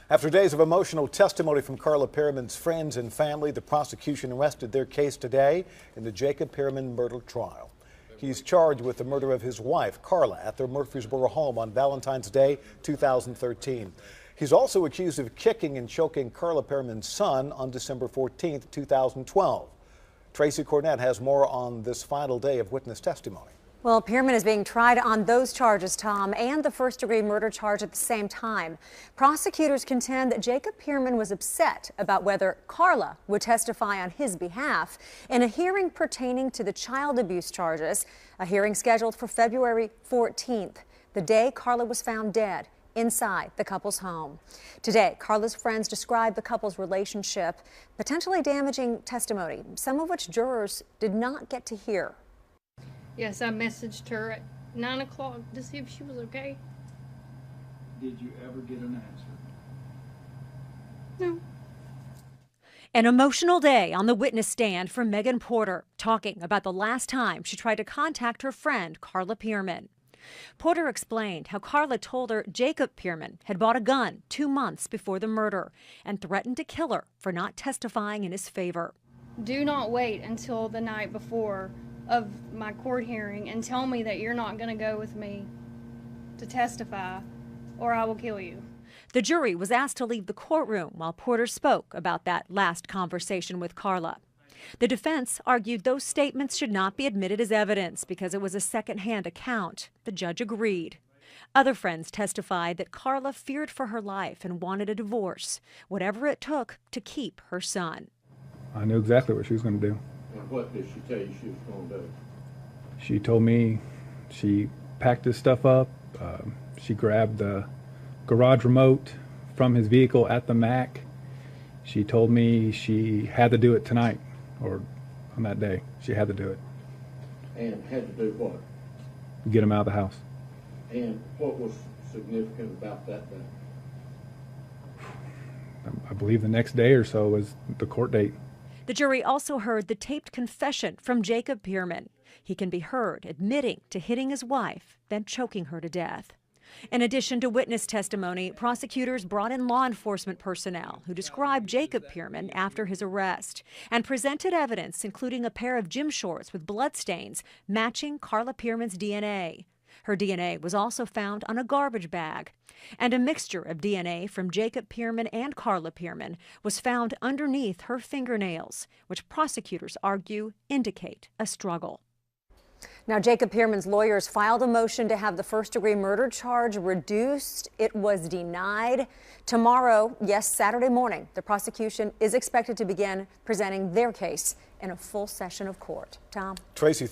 After days of emotional testimony from Carla Pearman's friends and family, the prosecution rested their case today in the Jacob Pearman murder trial. He's charged with the murder of his wife, Carla, at their Murfreesboro home on Valentine's Day, 2013. He's also accused of kicking and choking Carla Pearman's son on December 14, 2012. Tracy Cornett has more on this final day of witness testimony. Well, Pearman is being tried on those charges, Tom, and the first-degree murder charge at the same time. Prosecutors contend that Jacob Pearman was upset about whether Carla would testify on his behalf in a hearing pertaining to the child abuse charges, a hearing scheduled for February 14th, the day Carla was found dead inside the couple's home. Today, Carla's friends described the couple's relationship, potentially damaging testimony, some of which jurors did not get to hear. Yes, I messaged her at 9 o'clock to see if she was okay. Did you ever get an answer? No. An emotional day on the witness stand for Megan Porter, talking about the last time she tried to contact her friend, Carla Pearman. Porter explained how Carla told her Jacob Pearman had bought a gun 2 months before the murder and threatened to kill her for not testifying in his favor. Do not wait until the night before of my court hearing and tell me that you're not going to go with me to testify or I will kill you. The jury was asked to leave the courtroom while Porter spoke about that last conversation with Carla. The defense argued those statements should not be admitted as evidence because it was a second-hand account. The judge agreed. Other friends testified that Carla feared for her life and wanted a divorce, whatever it took to keep her son. I knew exactly what she was going to do. And what did she tell you she was going to do? She told me she packed his stuff up. She grabbed the garage remote from his vehicle at the Mac. She told me she had to do it tonight, or on that day. She had to do it. And had to do what? Get him out of the house. And what was significant about that day? I believe the next day or so was the court date. The jury also heard the taped confession from Jacob Pearman. He can be heard admitting to hitting his wife, then choking her to death. In addition to witness testimony, prosecutors brought in law enforcement personnel who described Jacob Pearman after his arrest and presented evidence including a pair of gym shorts with bloodstains matching Carla Pearman's DNA. Her DNA was also found on a garbage bag, and a mixture of DNA from Jacob Pearman and Carla Pearman was found underneath her fingernails, which prosecutors argue indicate a struggle. Now, Jacob Pearman's lawyers filed a motion to have the first-degree murder charge reduced. It was denied. Tomorrow, yes, Saturday morning, the prosecution is expected to begin presenting their case in a full session of court. Tom? Tracy.